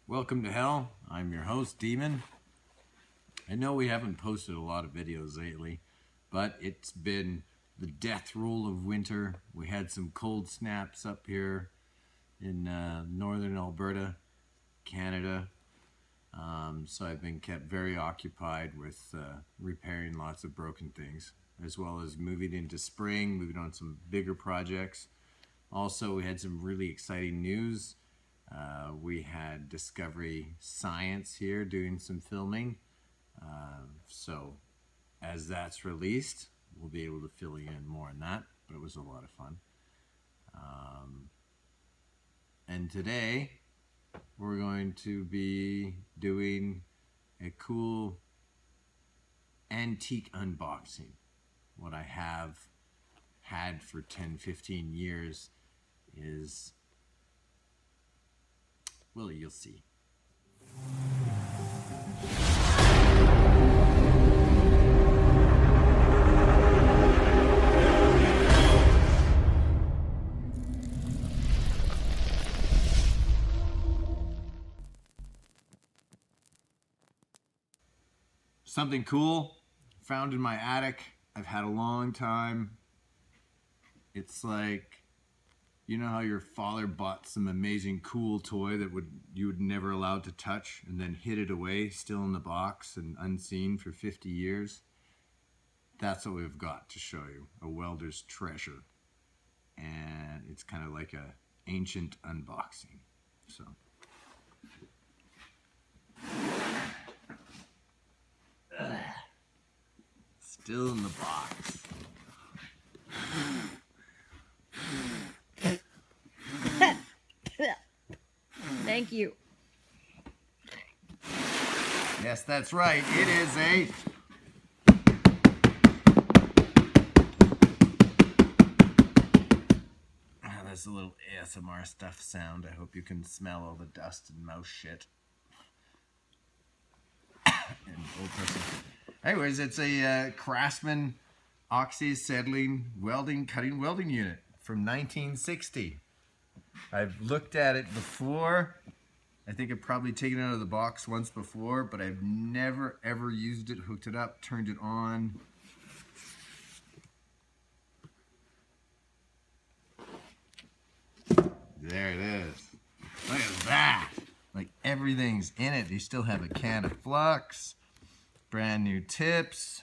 Welcome to Hell. I'm your host, Demon. I know we haven't posted a lot of videos lately, but it's been the death roll of winter. We had some cold snaps up here in northern Alberta, Canada. So I've been kept very occupied with repairing lots of broken things, as well as moving into spring, moving on some bigger projects. Also, we had some really exciting news. We had Discovery Science here doing some filming. So as that's released, we'll be able to fill you in more on that, but it was a lot of fun. And today we're going to be doing a cool antique unboxing. What I have had for 10-15 years is, well, you'll see. Something cool found in my attic. I've had a long time. It's like, you know how your father bought some amazing cool toy that you would never allowed to touch and then hid it away still in the box and unseen for 50 years? That's what we've got to show you, a welder's treasure. And it's kind of like a ancient unboxing. So still in the box. Thank you. Yes, that's right. It is a that's a little ASMR stuff sound. I hope you can smell all the dust and mouse shit. And old person. Anyways, it's a Craftsman Oxyacetylene cutting welding unit from 1960. I've looked at it before. I think I've probably taken it out of the box once before, but I've never ever used it, hooked it up, turned it on. There it is. Look at that. Like everything's in it. You still have a can of flux, brand new tips.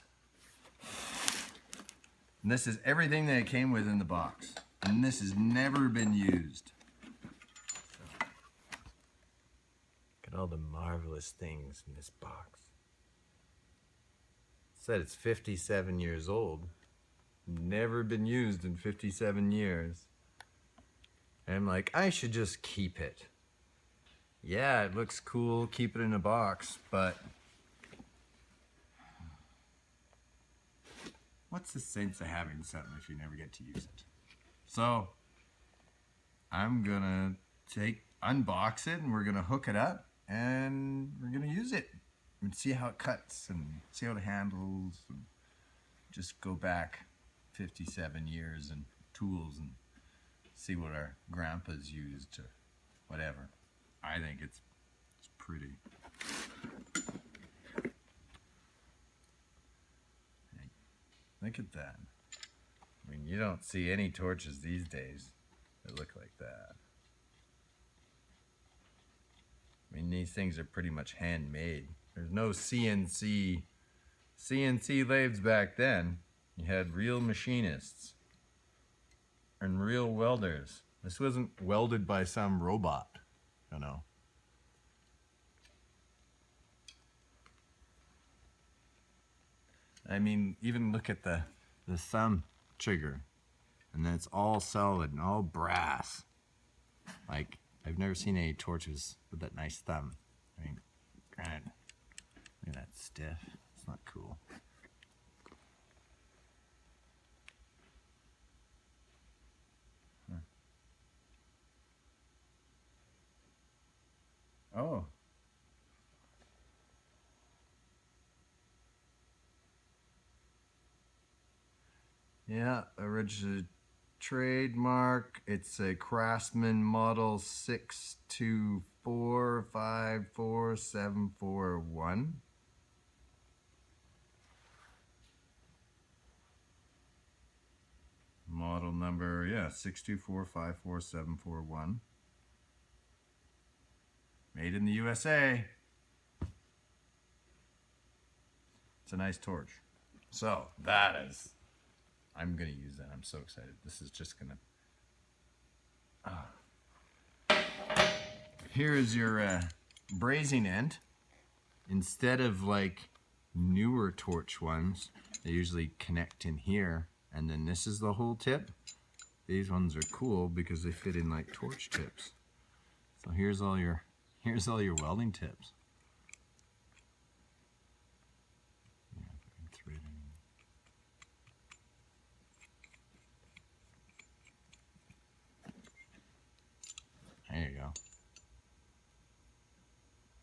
And this is everything that it came with in the box. And this has never been used. Look at all the marvelous things in this box. It said it's 57 years old. Never been used in 57 years. And I'm like, I should just keep it. Yeah, it looks cool, keep it in a box, but what's the sense of having something if you never get to use it? So I'm gonna unbox it and we're gonna hook it up and we're gonna use it and see how it cuts and see how it handles and just go back 57 years and tools and see what our grandpas used or whatever. I think it's pretty. Look at that. I mean, you don't see any torches these days that look like that. I mean, these things are pretty much handmade. There's no CNC lathes back then. You had real machinists and real welders. This wasn't welded by some robot, you know. I mean, even look at the thumb trigger, and then it's all solid and all brass. Like, I've never seen any torches with that nice thumb. I mean, granted, look at that stiff. It's not cool. Huh. Oh. Yeah, original trademark. It's a Craftsman model 6245 54741. Model number, yeah, 624544741. Made in the USA. It's a nice torch. So that is, I'm gonna use that. I'm so excited. This is just gonna. Here is your brazing end. Instead of like newer torch ones, they usually connect in here, and then this is the whole tip. These ones are cool because they fit in like torch tips. So here's all your welding tips. Yeah, if I can thread it in. There you go.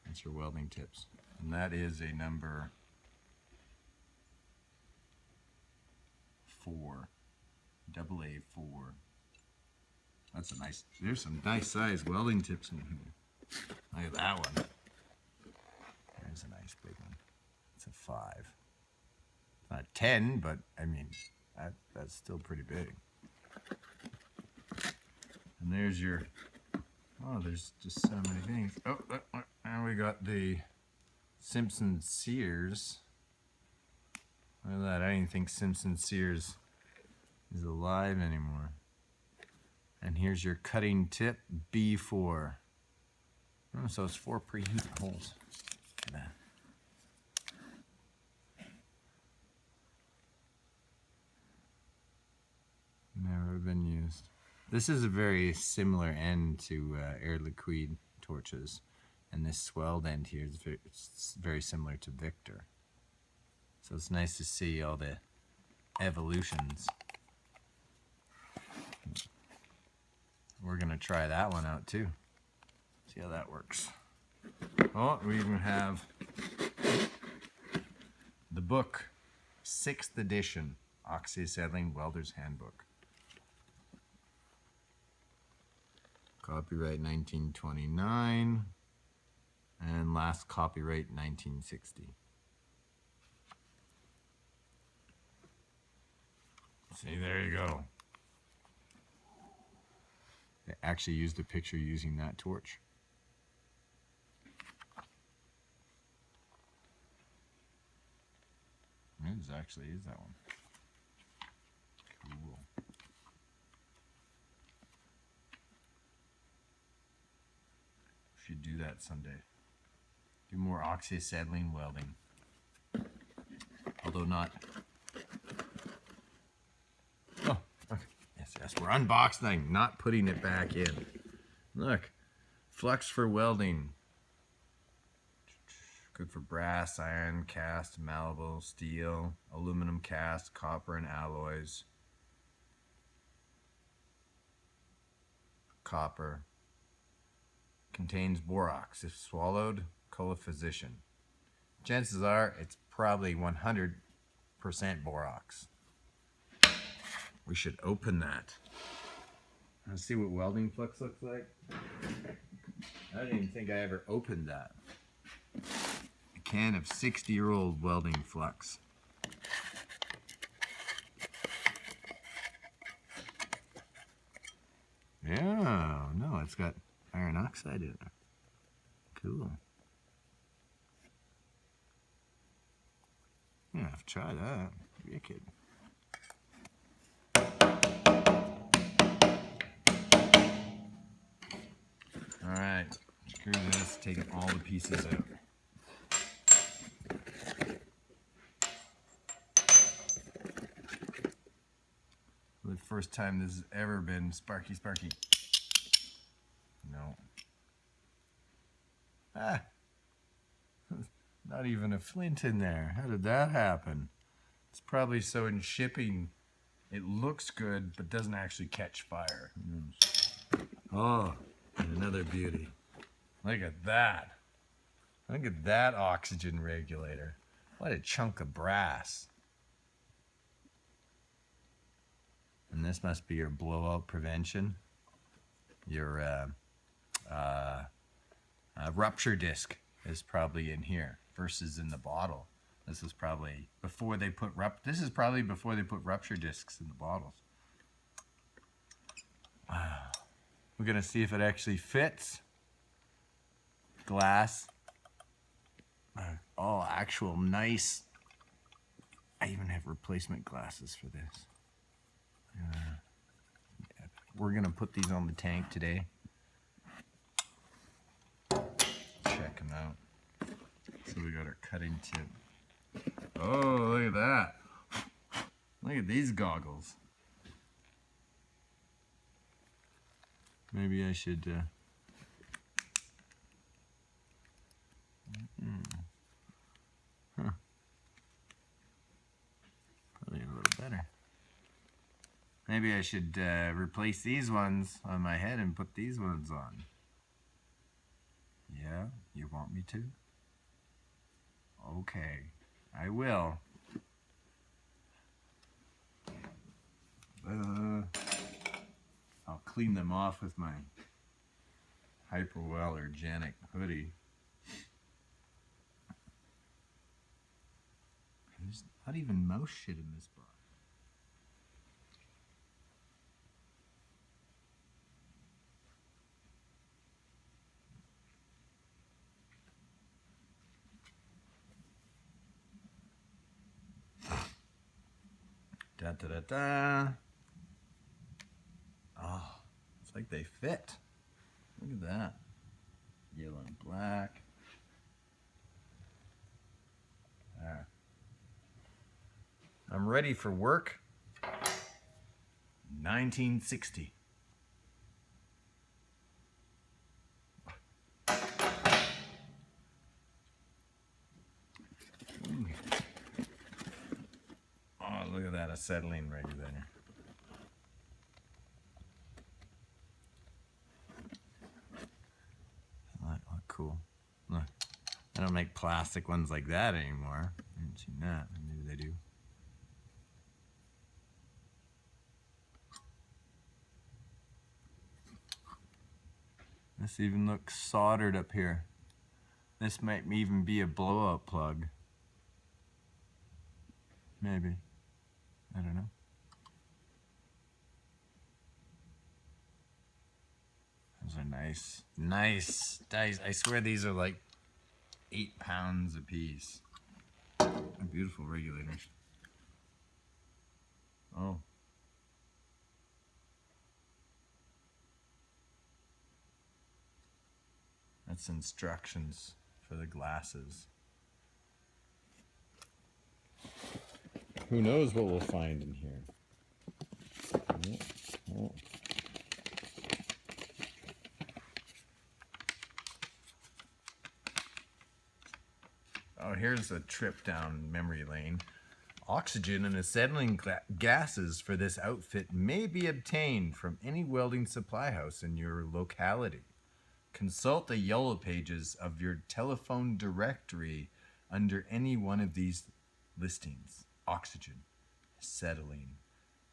That's your welding tips. And that is a number 4. AA4. That's a nice, there's some nice size welding tips in here. Look at that one. There's a nice big one. It's a 5. It's not a 10, but I mean, that's still pretty big. And there's your, oh, there's just so many things. Oh, and we got the Simpson Sears. Look at that, I didn't think Simpson Sears is alive anymore. And here's your cutting tip, B4. Oh, so it's 4 preheat holes. Look at that. Never been used. This is a very similar end to air liquide torches. And this swelled end here is very similar to Victor. So it's nice to see all the evolutions. We're gonna try that one out too. See how that works. Oh, we even have the book, 6th edition, Oxyacteylene Welder's Handbook. Copyright 1929 and last copyright 1960. See, there you go. They actually used a picture using that torch. It actually is that one. Cool. Should do that someday. Do more oxyacetylene welding. Although not. Oh, okay. Yes, we're unboxing, not putting it back in. Look, flux for welding. Good for brass, iron, cast, malleable, steel, aluminum cast, copper, and alloys. Copper. Contains borax. If swallowed, colephysician. Chances are it's probably 100% borax. We should open that. Let's see what welding flux looks like. I didn't even think I ever opened that. A can of 60-year-old welding flux. Yeah, no, it's got iron oxide in it. Cool. Yeah, I've tried that. You're kidding. Alright, screw this, taking all the pieces out. The first time this has ever been sparky. No. Ah! Not even a flint in there. How did that happen? It's probably so in shipping it looks good but doesn't actually catch fire. Oh, another beauty. Look at that. Look at that oxygen regulator. What a chunk of brass. And this must be your blowout prevention. Your rupture disc is probably in here versus in the bottle. This is probably before they put rupture discs in the bottles. We're gonna see if it actually fits. Glass. Oh, actual nice. I even have replacement glasses for this. We're gonna put these on the tank today. Check them out. So we got our cutting tip. Oh, look at that. Look at these goggles. Maybe I should probably a little better. Maybe I should replace these ones on my head and put these ones on. Yeah, you want me to? Okay, I will. I'll clean them off with my hyperallergenic hoodie. There's not even mouse shit in this box. Da da da da. Oh, it's like they fit. Look at that. Yellow and black. There. I'm ready for work. 1960. Ooh. Oh, look at that acetylene regulator. That look cool. Look, I don't make plastic ones like that anymore. I haven't seen that. Maybe they do. This even looks soldered up here. This might even be a blowout plug. Maybe. I don't know. Those are nice. Nice. I swear these are like 8 pounds a piece. Beautiful regulators. Oh. That's instructions for the glasses. Who knows what we'll find in here? Oh. Oh, here's a trip down memory lane. Oxygen and acetylene gases for this outfit may be obtained from any welding supply house in your locality. Consult the yellow pages of your telephone directory under any one of these listings. Oxygen, acetylene,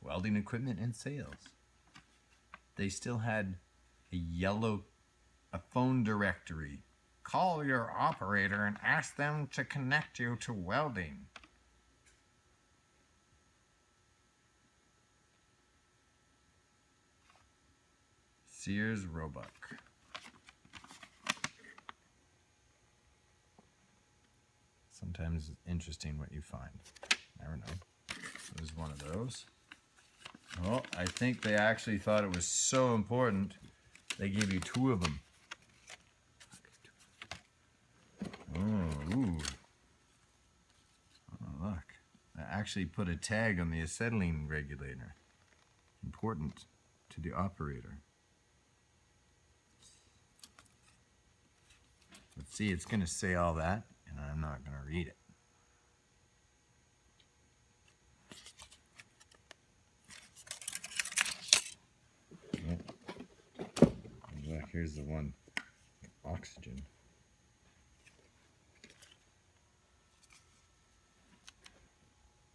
welding equipment, and sales. They still had a phone directory. Call your operator and ask them to connect you to welding. Sears Roebuck. Sometimes it's interesting what you find. Never know. There's one of those. Oh, I think they actually thought it was so important they gave you 2 of them. Oh, ooh. Oh, look. I actually put a tag on the acetylene regulator. Important to the operator. Let's see, it's going to say all that, and I'm not going to read it. Yep. Here's the one. Oxygen.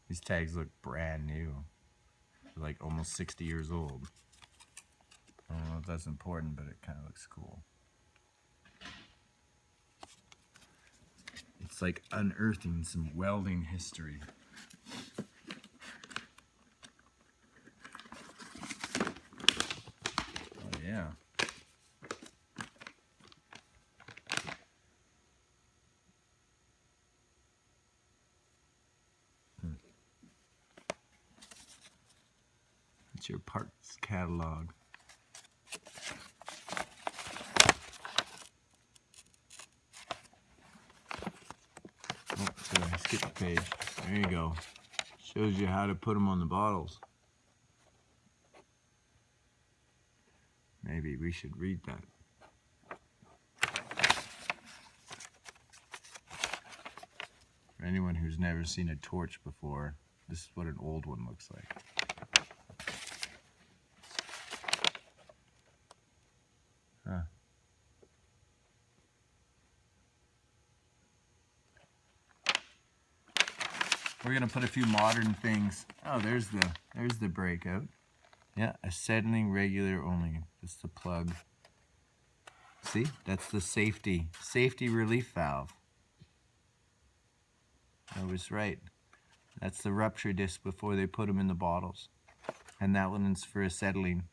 These tags look brand new. They're like almost 60 years old. I don't know if that's important, but it kind of looks cool. like unearthing some welding history. Oh yeah. It's your parts catalog. Oh, sorry, I skipped a page. There you go. Shows you how to put them on the bottles. Maybe we should read that. For anyone who's never seen a torch before, this is what an old one looks like. Huh. We're gonna put a few modern things. Oh, there's the breakout. Yeah, acetylene regular only. That's the plug. See, that's the safety relief valve. I was right. That's the rupture disc before they put them in the bottles, and that one's for acetylene.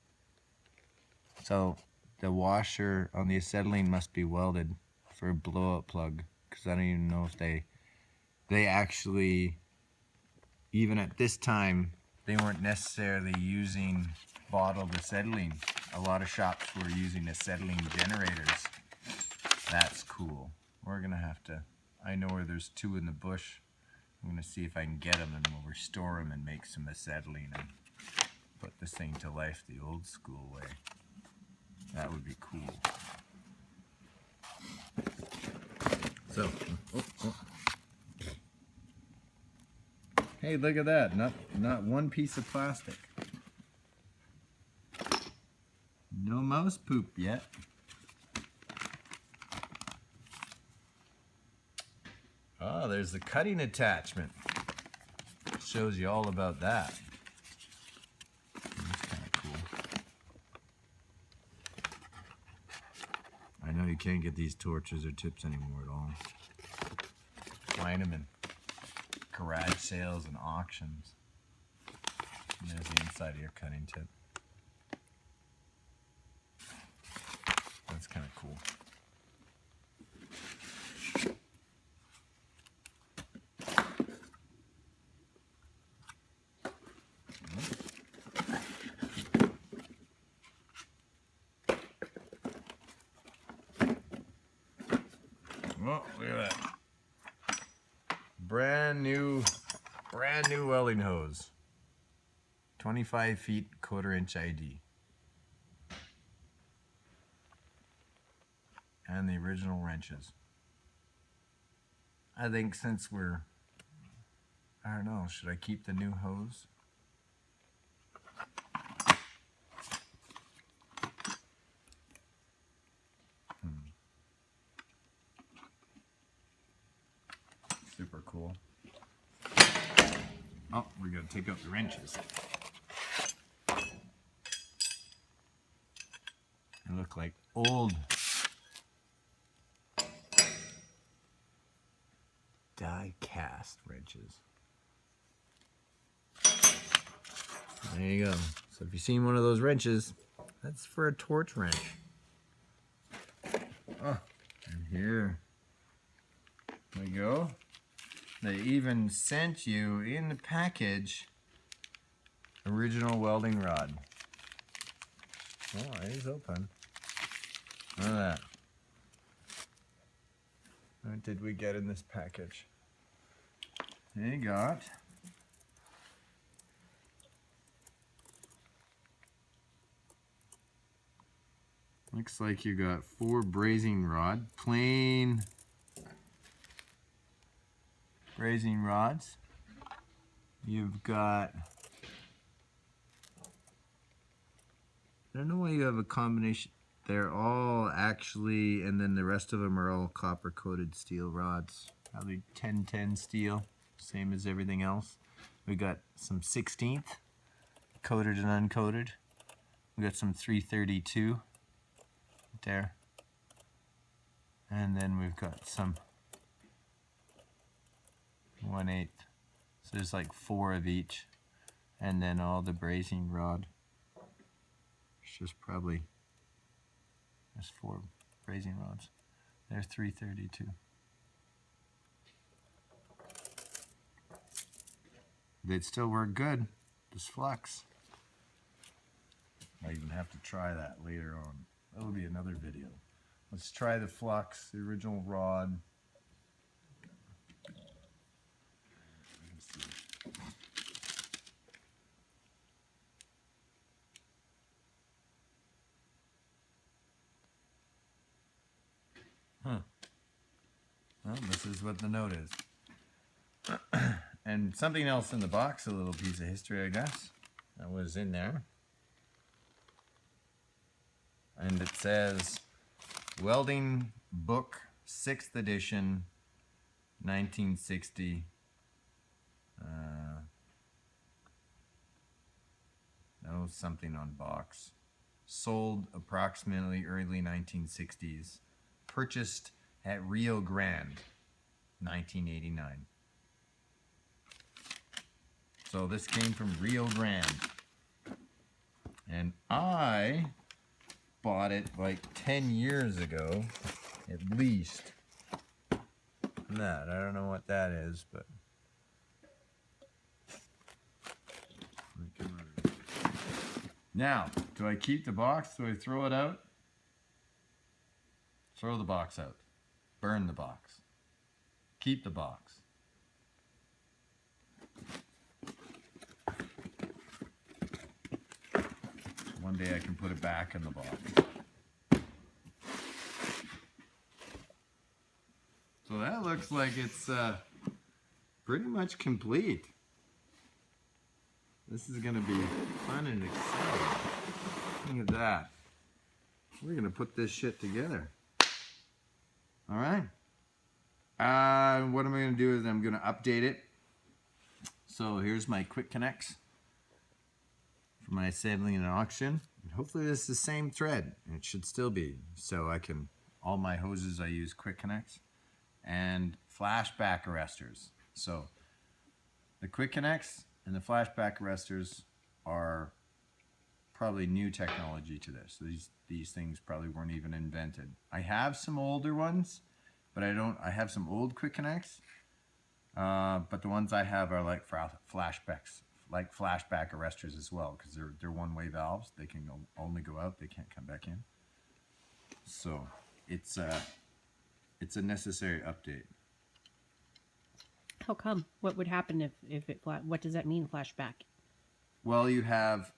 So the washer on the acetylene must be welded for a blow-up plug, because I don't even know if they actually, even at this time, they weren't necessarily using bottled acetylene. A lot of shops were using acetylene generators. That's cool. We're gonna have to, I know where there's 2 in the bush. I'm gonna see if I can get them, and we'll restore them and make some acetylene and put this thing to life the old school way. That would be cool. So, hey, look at that! Not one piece of plastic. No mouse poop yet. Oh, there's the cutting attachment. Shows you all about that. That's kind of cool. I know you can't get these torches or tips anymore at all. Find them in garage sales and auctions. And there's the inside of your cutting tip. That's kind of cool. Oh, look at that. Brand new welding hose. 25 feet, 1/4 inch ID. And the original wrenches. I think since I don't know, should I keep the new hose? Super cool. Oh, we're gonna take out the wrenches. They look like old die-cast wrenches. There you go. So if you've seen one of those wrenches, that's for a torch wrench. Oh, and here we go. They even sent you in the package original welding rod. Oh, it is open. Look at that. What did we get in this package? They got looks like you got 4 brazing rod, plain brazing rods. You've got, I don't know why you have a combination. They're all actually, and then the rest of them are all copper coated steel rods. Probably 1010 steel, same as everything else. We got some 16th, coated and uncoated. We got some 332 there. And then we've got some 1/8. So there's like 4 of each. And then all the brazing rod. It's just probably, there's 4 brazing rods. They're 332. They'd still work good. This flux. I even have to try that later on. That'll be another video. Let's try the flux, the original rod. Huh. Well, this is what the note is. And something else in the box, a little piece of history, I guess, that was in there. And it says, Welding Book, 6th edition, 1960. No, something on box. Sold approximately early 1960s. Purchased at Rio Grande, 1989. So this came from Rio Grande. And I bought it like 10 years ago, at least. That, I don't know what that is, but. Now, do I keep the box? Do I throw it out? Throw the box out. Burn the box. Keep the box. One day I can put it back in the box. So that looks like it's pretty much complete. This is going to be fun and exciting. Look at that. We're going to put this shit together. All right. What am I going to do is I'm going to update it. So here's my quick connects for my acetylene and oxygen. And hopefully this is the same thread. And it should still be. So I can, all my hoses I use quick connects and flashback arresters. So the quick connects and the flashback arresters are probably new technology to this. These things probably weren't even invented. I have some older ones, but I have some old quick connects, but the ones I have are like flashbacks, like flashback arresters as well, because they're one-way valves. They can only go out, they can't come back in. So it's a necessary update. How come? What would happen if it what does that mean, flashback? Well, you have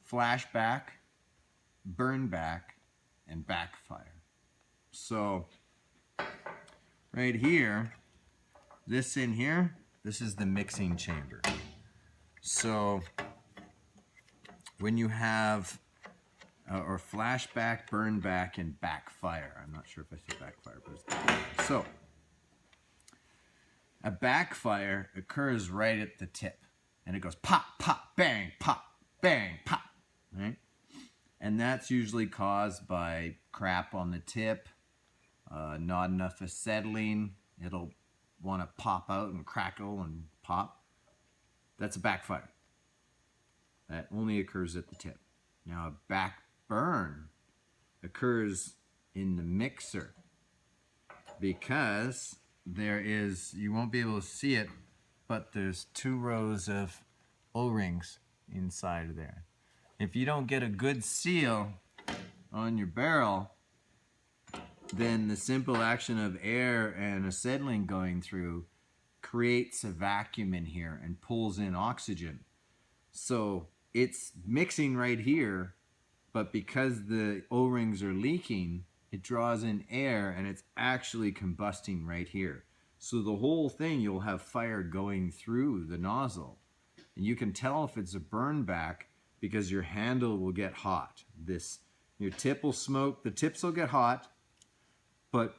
flashback, burn back, and backfire. So right here, this in here, this is the mixing chamber. So when you have or flashback, burn back, and backfire. I'm not sure if I said backfire, but it's backfire. So a backfire occurs right at the tip, and it goes pop, pop, bang, pop, right? And that's usually caused by crap on the tip, not enough acetylene. It'll want to pop out and crackle and pop. That's a backfire. That only occurs at the tip. Now a back burn occurs in the mixer because there is, you won't be able to see it, but there's 2 rows of O-rings inside of there. If you don't get a good seal on your barrel, then the simple action of air and acetylene going through creates a vacuum in here and pulls in oxygen. So it's mixing right here, but because the O-rings are leaking, it draws in air and it's actually combusting right here. So the whole thing, you'll have fire going through the nozzle. And you can tell if it's a burn back because your handle will get hot. Your tip will smoke, the tips will get hot, but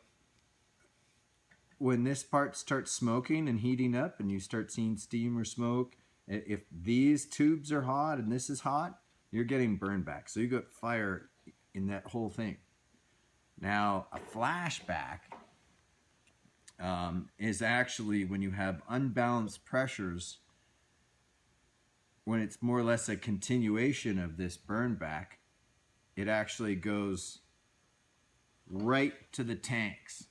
when this part starts smoking and heating up and you start seeing steam or smoke, if these tubes are hot and this is hot, you're getting burn back. So you got fire in that whole thing. Now, a flashback, is actually when you have unbalanced pressures, when it's more or less a continuation of this burn back, it actually goes right to the tanks.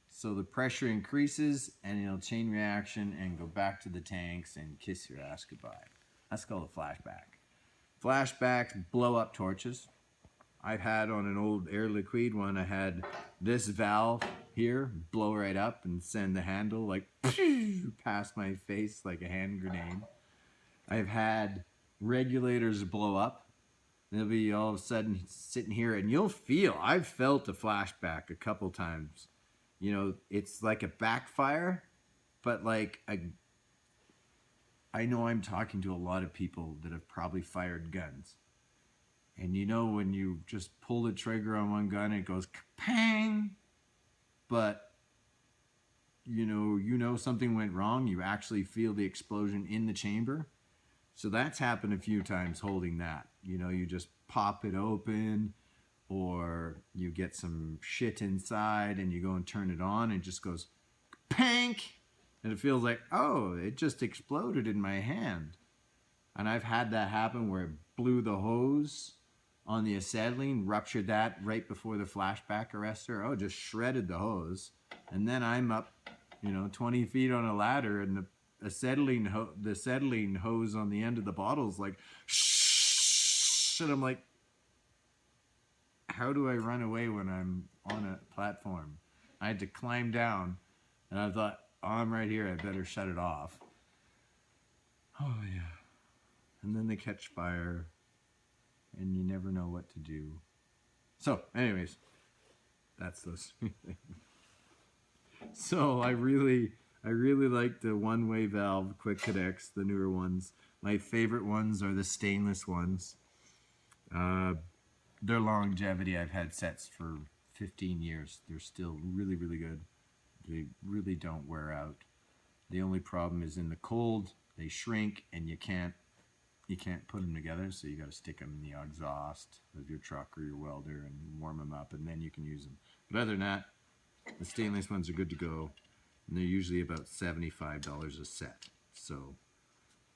So the pressure increases and it'll chain reaction and go back to the tanks and kiss your ass goodbye. That's called a flashback. Flashbacks blow up torches. I've had on an old Air Liquide one, I had this valve here blow right up and send the handle like past my face like a hand grenade. I've had regulators blow up. They'll be all of a sudden sitting here and you'll feel, I've felt a flashback a couple times. You know, it's like a backfire, but like I know I'm talking to a lot of people that have probably fired guns. And you know when you just pull the trigger on one gun, it goes pang, but you know something went wrong. You actually feel the explosion in the chamber. So that's happened a few times holding that. You know, you just pop it open, or you get some shit inside and you go and turn it on and it just goes pank, and it feels like, oh, it just exploded in my hand. And I've had that happen where it blew the hose on the acetylene, ruptured that right before the flashback arrestor. Oh, just shredded the hose. And then I'm up, 20 feet on a ladder, and the acetylene hose on the end of the bottle is like, shh, and I'm like, how do I run away when I'm on a platform? I had to climb down, and I thought, oh, I'm right here, I better shut it off. Oh, yeah. And then they catch fire, and you never know what to do. So, anyways, that's those. So, I really like the one-way valve quick connects, the newer ones. My favorite ones are the stainless ones. Their longevity, I've had sets for 15 years. They're still really, really good. They really don't wear out. The only problem is in the cold, they shrink and you can't put them together, so you got to stick them in the exhaust of your truck or your welder and warm them up, and then you can use them. But other than that, the stainless ones are good to go, and they're usually about $75 a set. So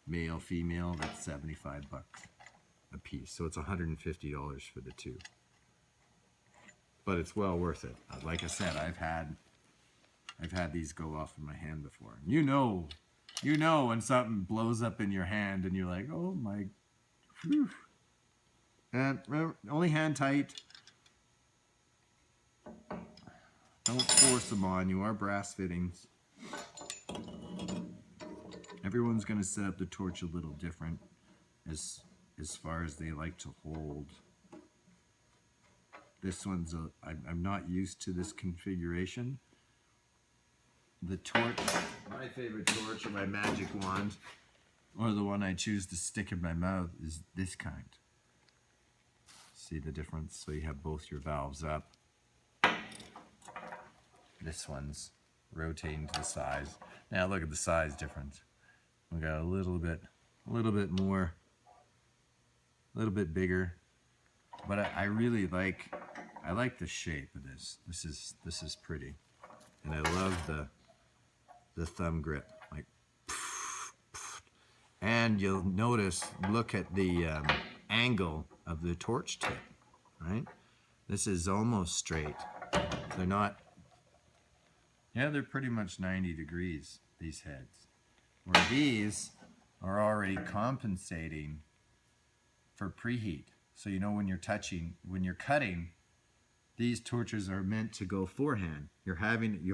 male, female, that's $75 a piece. So it's $150 for the two. But it's well worth it. Like I said, I've had these go off in my hand before. You know when something blows up in your hand and you're like, oh my, whew. And remember, only hand tight. Don't force them on. You are brass fittings. Everyone's going to set up the torch a little different as far as they like to hold. This one's I'm not used to this configuration. The torch, my favorite torch, or my magic wand, or the one I choose to stick in my mouth, is this kind. See the difference? So you have both your valves up. This one's rotating to the size. Now look at the size difference. We got a little bit more, a little bit bigger, but I really like the shape of this. This is pretty, and I love the thumb grip, like, and you'll notice, look at the angle of the torch tip, right? This is almost straight. They're not, they're pretty much 90 degrees, these heads, where these are already compensating for preheat. So when you're cutting, these torches are meant to go forehand. You're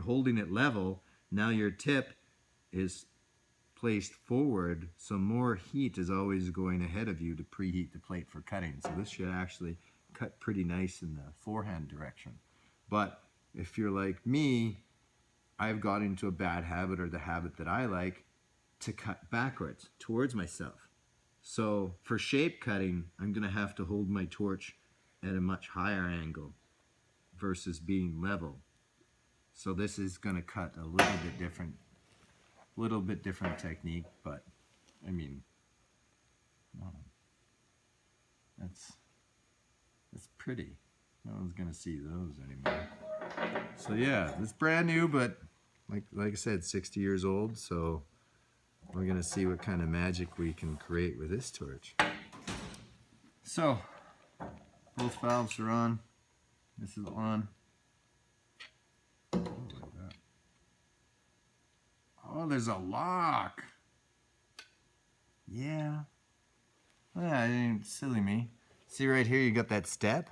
holding it level. Now your tip is placed forward, so more heat is always going ahead of you to preheat the plate for cutting. So this should actually cut pretty nice in the forehand direction. But if you're like me, I've got into a bad habit, or the habit that I like, to cut backwards towards myself. So for shape cutting, I'm going to have to hold my torch at a much higher angle versus being level. So this is going to cut a little bit different technique, but I mean, that's pretty. No one's going to see those anymore. So yeah, it's brand new, but like I said, 60 years old. So we're gonna see what kind of magic we can create with this torch. So both valves are on. This is on. Oh, like that. Oh, there's a lock. Yeah. Yeah, it ain't silly me. See right here, you got that step?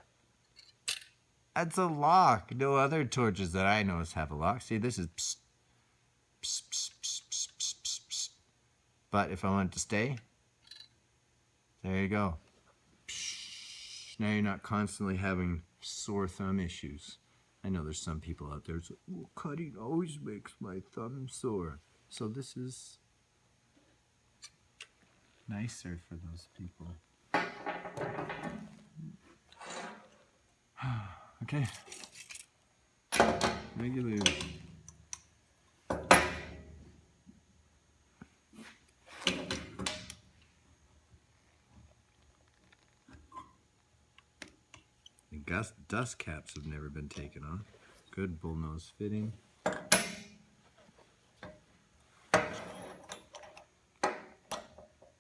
That's a lock. No other torches that I know have a lock. See, this is psst, psst, psst, psst, psst, psst, psst, psst. But if I want it to stay, there you go. Psst. Now you're not constantly having sore thumb issues. I know there's some people out there who say, oh, cutting always makes my thumb sore. So this is nicer for those people. Okay. Regular. The dust caps have never been taken off. Good bullnose fitting.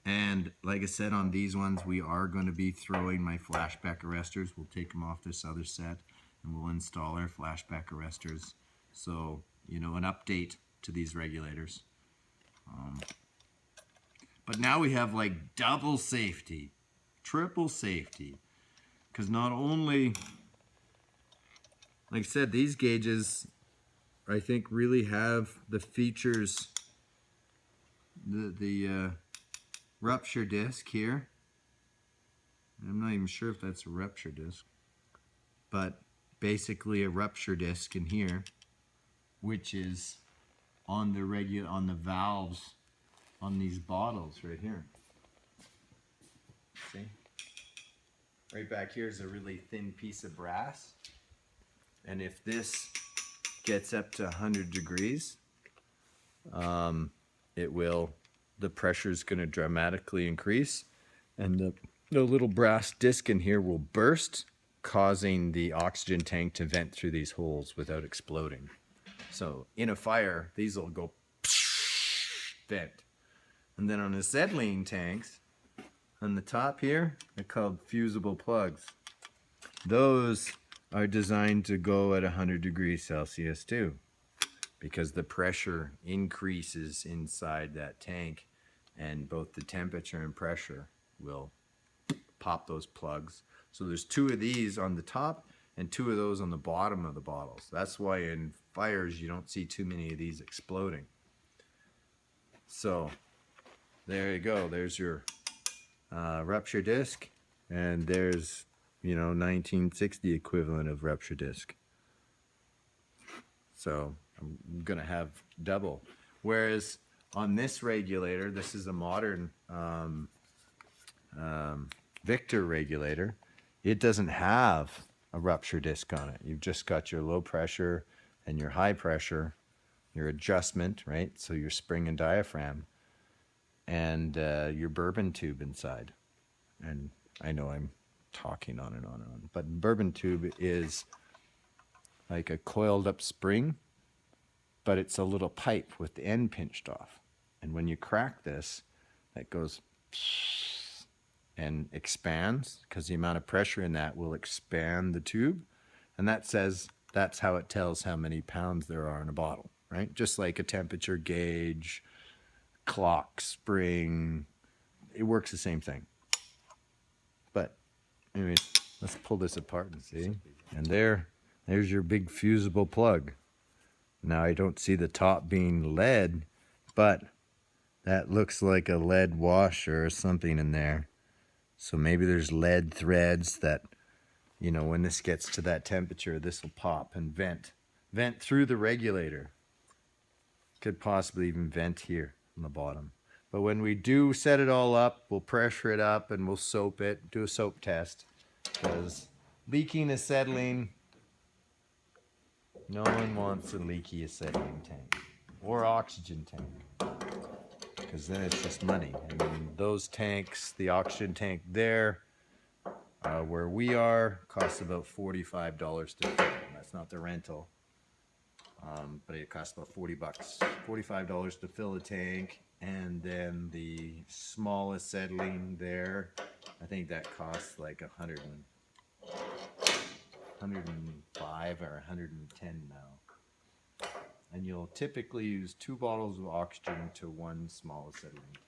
And like I said, on these ones, we are going to be throwing my flashback arresters. We'll take them off this other set and we'll install our flashback arresters. So, you know, an update to these regulators. But now we have like double safety, triple safety. Because not only, like I said, these gauges, I think, really have the features, the rupture disc here. I'm not even sure if that's a rupture disc, but basically a rupture disc in here, which is on the valves on these bottles right here. See? Right back here is a really thin piece of brass. And if this gets up to 100 degrees, the pressure is going to dramatically increase. And the little brass disc in here will burst, causing the oxygen tank to vent through these holes without exploding. So in a fire, these will go vent. And then on the acetylene tanks, on the top here, they're called fusible plugs. Those are designed to go at 100 degrees Celsius too, because the pressure increases inside that tank, and both the temperature and pressure will pop those plugs. So there's 2 of these on the top and 2 of those on the bottom of the bottles. That's why in fires you don't see too many of these exploding. So there you go. There's your rupture disc, and there's, you know, 1960 equivalent of rupture disc. So I'm gonna have double. Whereas on this regulator, this is a modern Victor regulator. It doesn't have a rupture disc on it. You've just got your low pressure and your high pressure, your adjustment, right? So your spring and diaphragm, and your bourbon tube inside. And I know I'm talking on and on and on, but bourbon tube is like a coiled up spring, but it's a little pipe with the end pinched off. And when you crack this, that goes and expands, because the amount of pressure in that will expand the tube. And that's how it tells how many pounds there are in a bottle, right? Just like a temperature gauge, clock, spring, it works the same thing. But anyways, let's pull this apart and see. And there's your big fusible plug. Now I don't see the top being lead, but that looks like a lead washer or something in there. So maybe there's lead threads that, you know, when this gets to that temperature, this will pop and vent through the regulator. Could possibly even vent here on the bottom. But when we do set it all up, we'll pressure it up and we'll soap it, do a soap test. Because leaking acetylene, no one wants a leaky acetylene tank or oxygen tank, because then it's just money. And then those tanks, the oxygen tank there, where we are, costs about $45 to fill. That's not the rental. But it costs about $40, $45 to fill the tank. And then the smallest acetylene there, I think that costs like 105 or 110 now. And you'll typically use 2 bottles of oxygen to 1 small acetylene tank.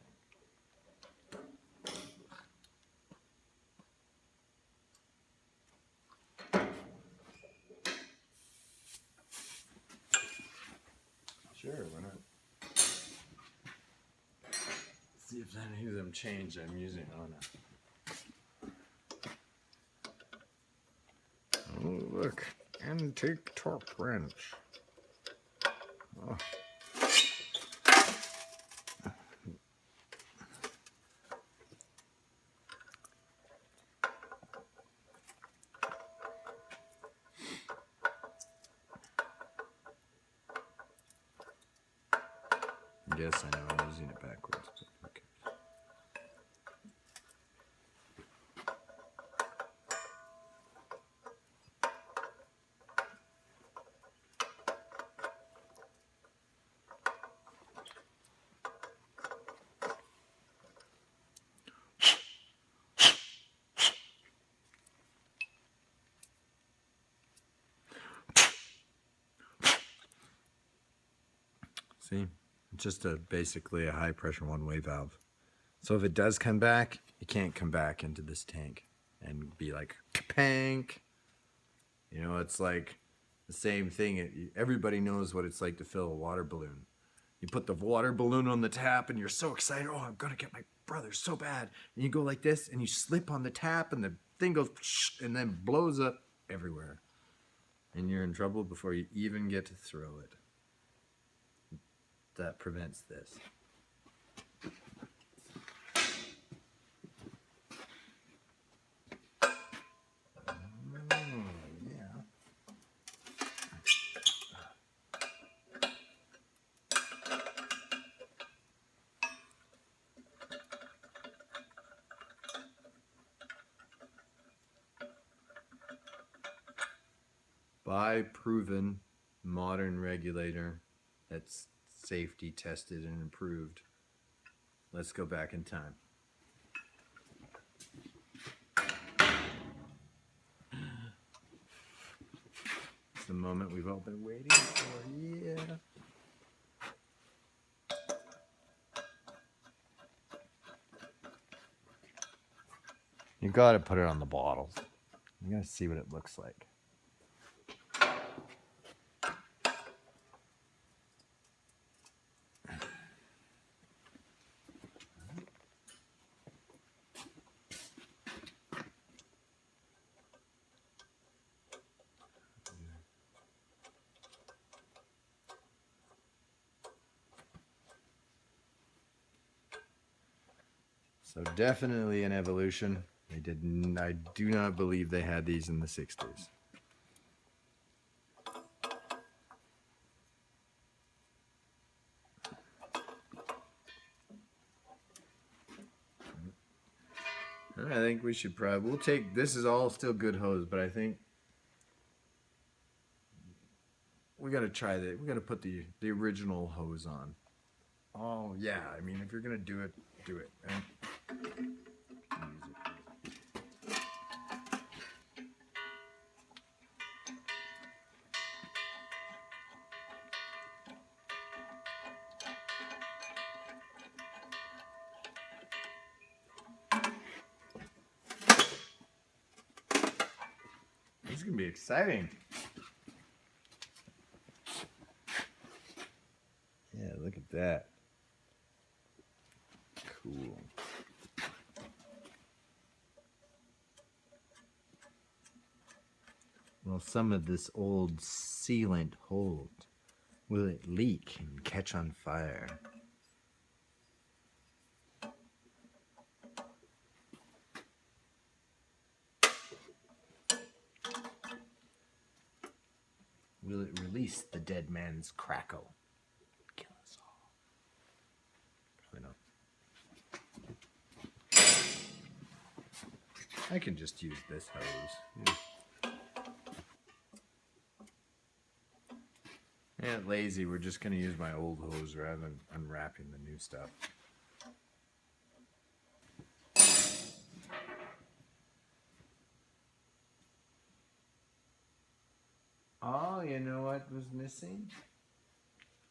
Sure, why not? See if any of them change I'm using on it. Oh, look. Antique torque wrench. Oh. Yes, I know I'm using it backwards, but okay. See? It's just basically a high pressure one-way valve. So if it does come back, it can't come back into this tank and be like, pank. You know, it's like the same thing. Everybody knows what it's like to fill a water balloon. You put the water balloon on the tap and you're so excited. Oh, I'm going to get my brother so bad. And you go like this and you slip on the tap and the thing goes and then blows up everywhere. And you're in trouble before you even get to throw it. That prevents this. By proven modern regulator that's safety tested and improved. Let's go back in time. It's the moment we've all been waiting for. Yeah. You gotta put it on the bottles. You gotta see what it looks like. So definitely an evolution. I do not believe they had these in the 60s. I think we should we'll take, this is all still good hose, but I think we got to try that. We got to put the original hose on. Oh yeah, I mean, if you're going to do it, do it. Right? This is going to be exciting. Yeah, look at that. Cool. Will some of this old sealant hold? Will it leak and catch on fire? Will it release the dead man's crackle? Kill us all. Probably not. I can just use this hose. Yeah. Yeah, lazy. We're just gonna use my old hose rather than unwrapping the new stuff. Oh, you know what was missing?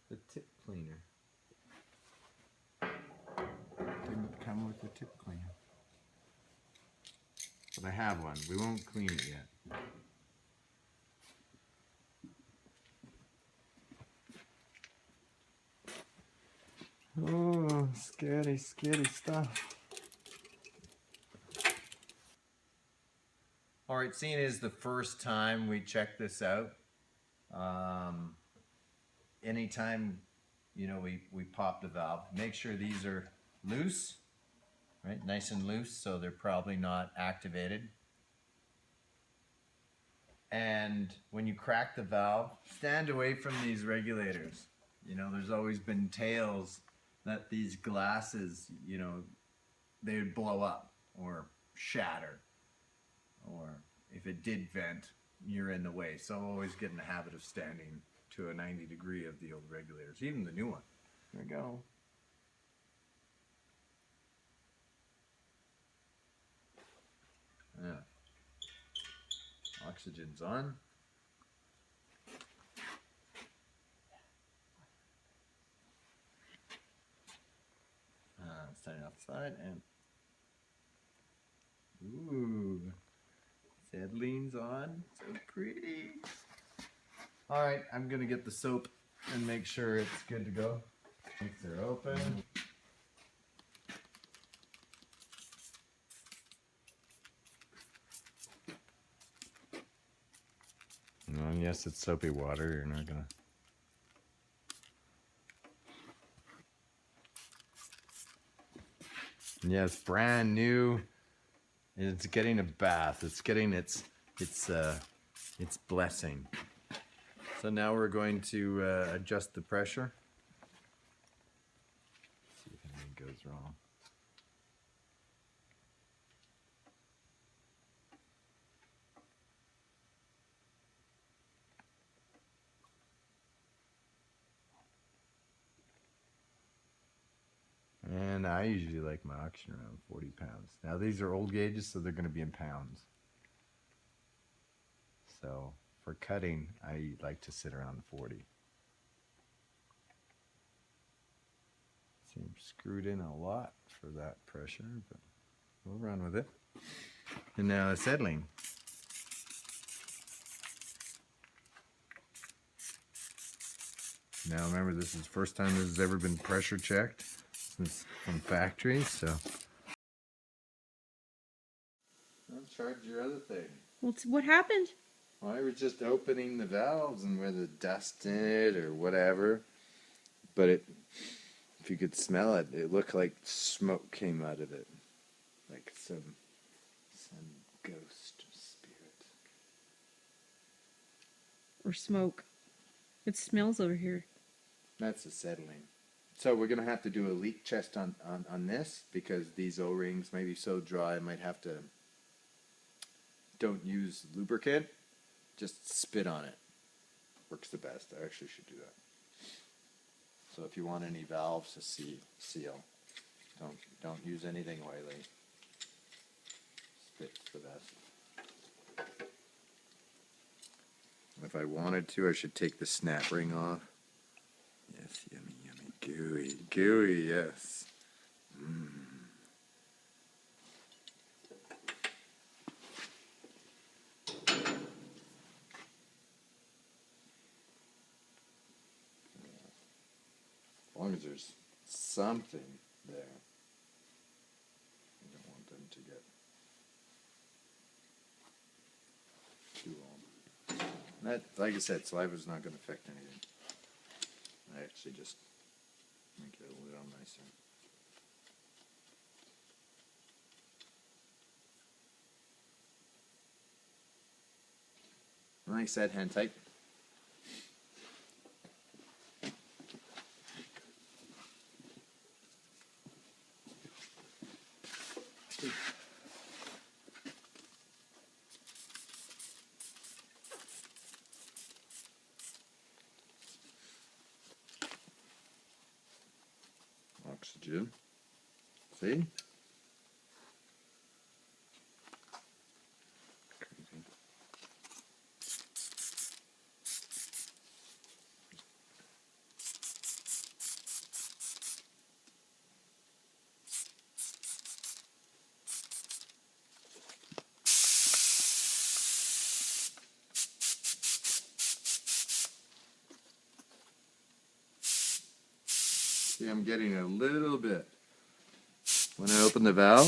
The tip cleaner. Didn't come with the tip cleaner. But I have one. We won't clean it yet. Oh, scary, scary stuff. All right, seeing is the first time we check this out. Anytime, you know, we pop the valve, make sure these are loose, right? Nice and loose, so they're probably not activated. And when you crack the valve, stand away from these regulators. You know, there's always been tales that these glasses, you know, they would blow up or shatter, or if it did vent, you're in the way. So always get in the habit of standing to a 90 degree of the old regulators, even the new one. There we go. Yeah. Oxygen's on. Starting outside and ooh, acetylene on. So pretty. All right, I'm gonna get the soap and make sure it's good to go. Once they're open. And yes, it's soapy water. You're not gonna. Yeah, it's brand new. It's getting a bath. It's getting its blessing. So now we're going to adjust the pressure. See if anything goes wrong. And I usually like my oxygen around 40 pounds. Now these are old gauges, so they're going to be in pounds. So for cutting, I like to sit around 40. Seems screwed in a lot for that pressure, but we'll run with it. And now acetylene. Now remember, this is the first time this has ever been pressure checked since from factory, so. Don't charge your other thing. What happened? Well, I was just opening the valves and with the dust in it or whatever, but if you could smell it, it looked like smoke came out of it, like some ghost spirit. Or smoke. It smells over here. That's acetylene. So we're gonna have to do a leak test on this because these O-rings may be so dry. I might have to. Don't use lubricant. Just spit on it. Works the best. I actually should do that. So if you want any valves to seal, don't use anything oily. Spit's the best. If I wanted to, I should take the snap ring off. Yes, yummy, yummy, gooey, gooey, yes. As long as there's something there. I don't want them to get too old. That, like I said, saliva's not going to affect anything. I actually just make it a little nicer. Like I said, hand tight. oxygen. See? See, I'm getting a little bit. When I open the valve,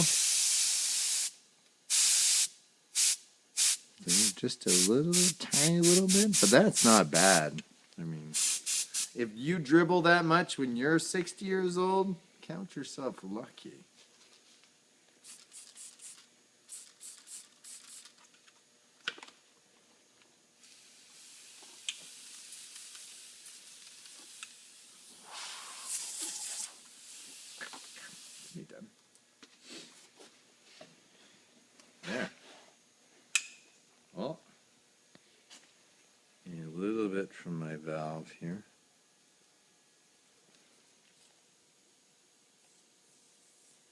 see, just a little, tiny little bit, but that's not bad. I mean, if you dribble that much when you're 60 years old, count yourself lucky. Me done. There. Well, and a little bit from my valve here.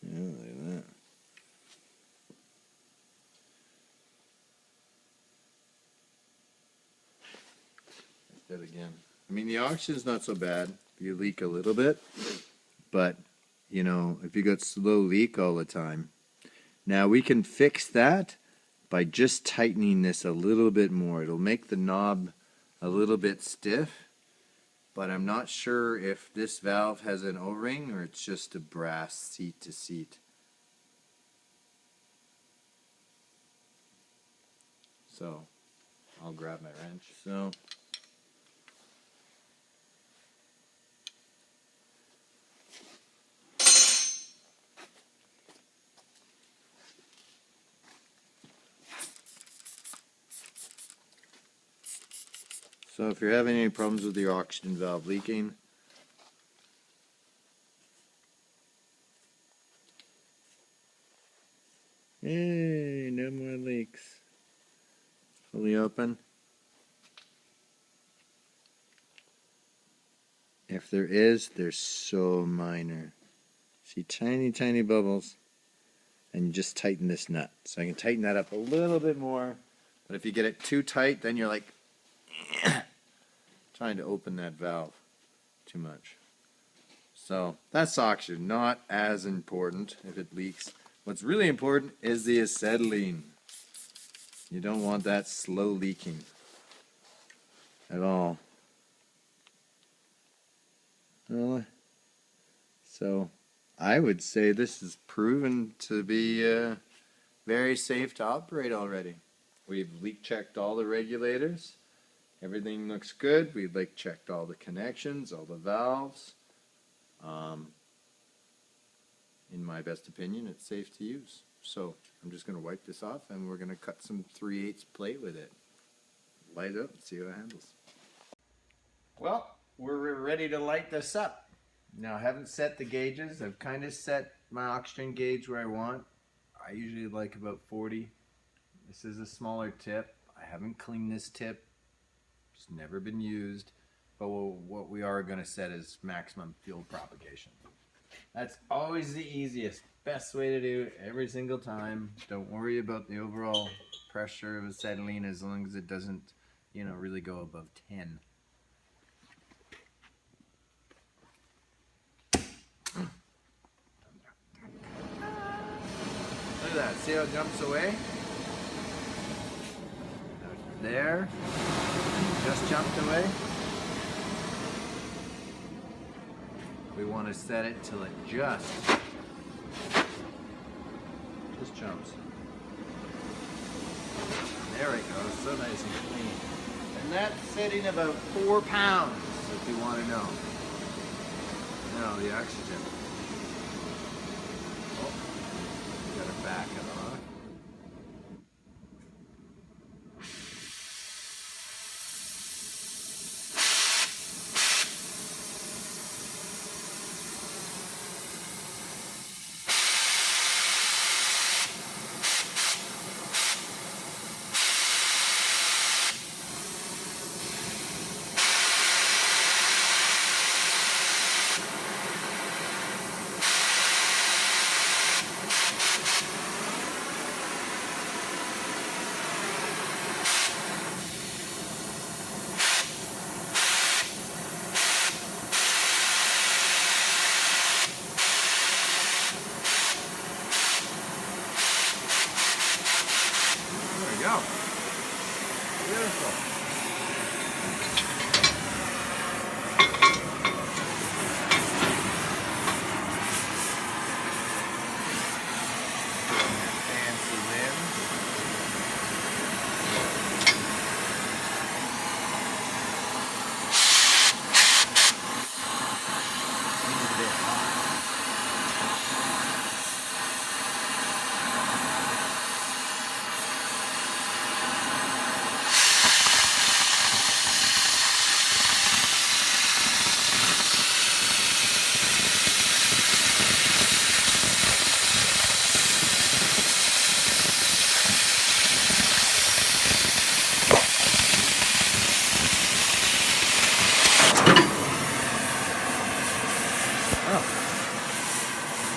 Yeah, look at that. That again. I mean, the oxygen's not so bad if you leak a little bit, but you know, if you got slow leak all the time. Now we can fix that by just tightening this a little bit more. It'll make the knob a little bit stiff, but I'm not sure if this valve has an O-ring or it's just a brass seat to seat. So I'll grab my wrench. So if you're having any problems with your oxygen valve leaking, hey, no more leaks. Fully open. If there is, they're so minor. See, tiny, tiny bubbles. And you just tighten this nut. So I can tighten that up a little bit more. But if you get it too tight, then you're like trying to open that valve too much. So that's oxygen, not as important if it leaks. What's really important is the acetylene. You don't want that slow leaking at all. So I would say this is proven to be very safe to operate already. We've leak checked all the regulators. Everything looks good. We've leak checked all the connections, all the valves. In my best opinion, it's safe to use. So I'm just going to wipe this off and we're going to cut some 3/8 plate with it. Light it up and see how it handles. Well, we're ready to light this up. Now I haven't set the gauges. I've kind of set my oxygen gauge where I want. I usually like about 40. This is a smaller tip. I haven't cleaned this tip. It's never been used. But what we are going to set is maximum fuel propagation. That's always the easiest, best way to do it every single time. Don't worry about the overall pressure of acetylene as long as it doesn't, really go above 10. Look at that. See how it jumps away? There. Just jumped away. We want to set it till it just jumps. There it goes, so nice and clean. And that's sitting about 4 pounds, if you want to know. Now the oxygen. Oh, gotta back it off.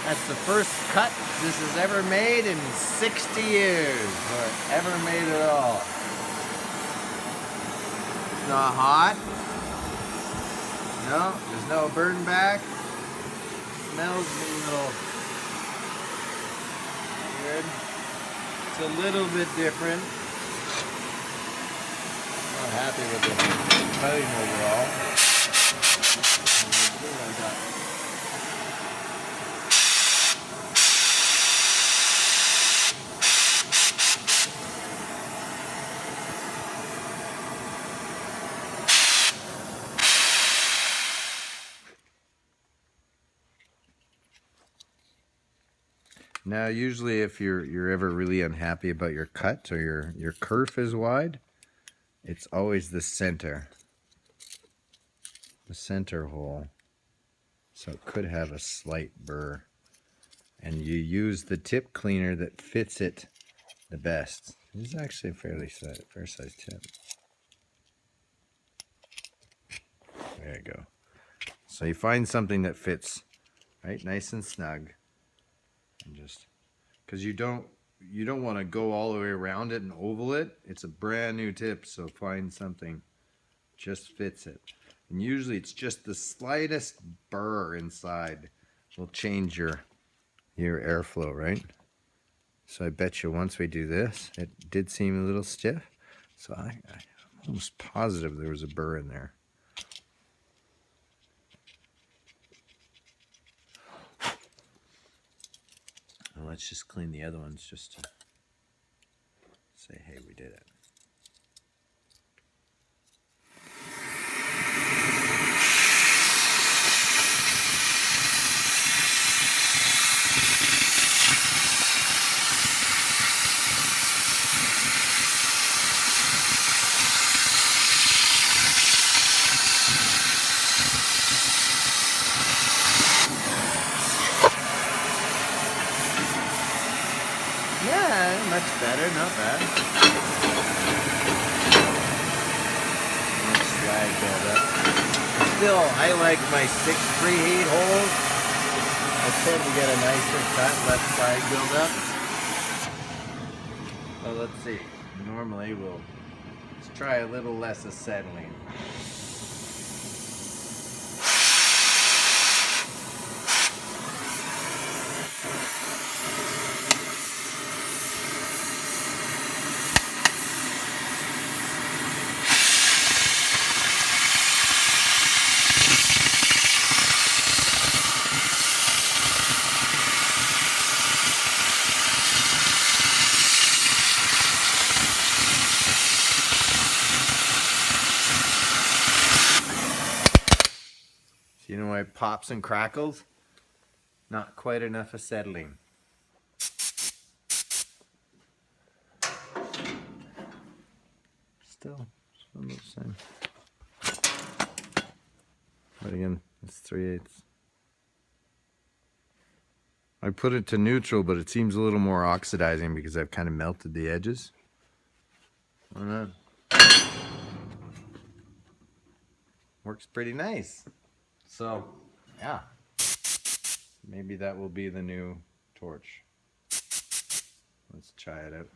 That's the first cut this has ever made in 60 years, or ever made at all. It's not hot. No, there's no burn back. Smells a little weird. It's a little bit different. Not happy with the cutting overall. Now, usually if you're ever really unhappy about your cut or your kerf is wide, it's always the center hole. So it could have a slight burr. And you use the tip cleaner that fits it the best. This is actually a fair size tip. There you go. So you find something that fits right nice and snug. And just because you don't want to go all the way around it and oval it. It's a brand new tip, so find something just fits it. And usually it's just the slightest burr inside will change your airflow, right? So I bet you once we do this, it did seem a little stiff. So I'm almost positive there was a burr in there. Well, let's just clean the other ones just to say, hey, we did it. Yeah, much better, not bad. Much slag buildup. Still, I like my 6 preheat holes. I tend to get a nicer cut, less slag buildup. So let's see. Normally let's try a little less acetylene. You know why it pops and crackles? Not quite enough acetylene. Still the same. But again, it's 3/8. I put it to neutral, but it seems a little more oxidizing because I've kind of melted the edges. Why not? Works pretty nice. So, yeah, maybe that will be the new torch. Let's try it out.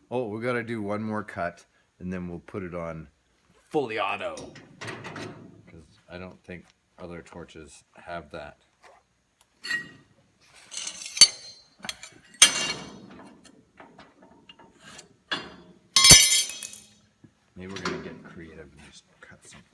Oh, we got to do one more cut, and then we'll put it on fully auto, because I don't think other torches have that. Maybe we're going to get creative and just cut something.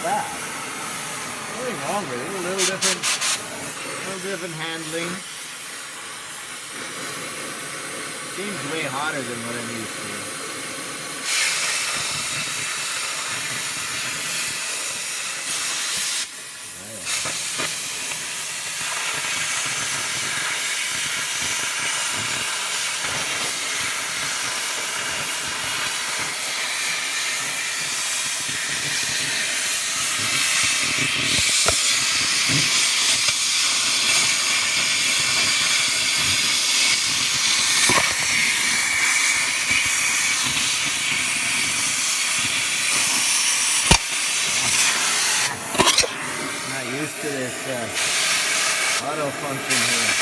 Fast. Nothing wrong with it. A little different handling. Seems way hotter than what I'm used to. Not used to this auto function here.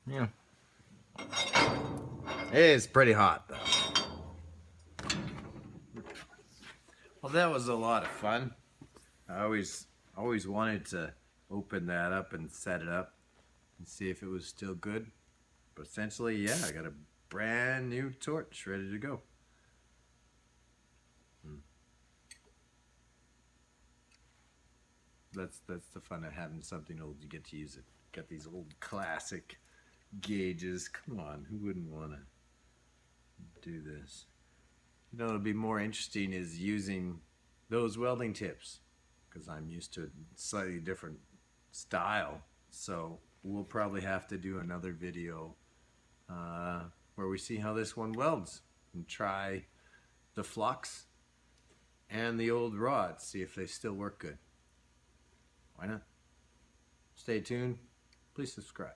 Yeah. It is pretty hot though. Well, that was a lot of fun. I always wanted to open that up and set it up and see if it was still good. But essentially, yeah, I got a brand new torch ready to go. That's the fun of having something old. You get to use it. Got these old classic gauges. Come on, who wouldn't want to do this? You know, it'll be more interesting is using those welding tips, because I'm used to a slightly different style. So we'll probably have to do another video where we see how this one welds and try the flux and the old rods, see if they still work good. Why not? Stay tuned. Please subscribe.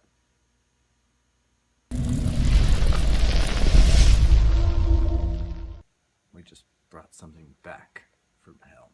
We just brought something back from hell.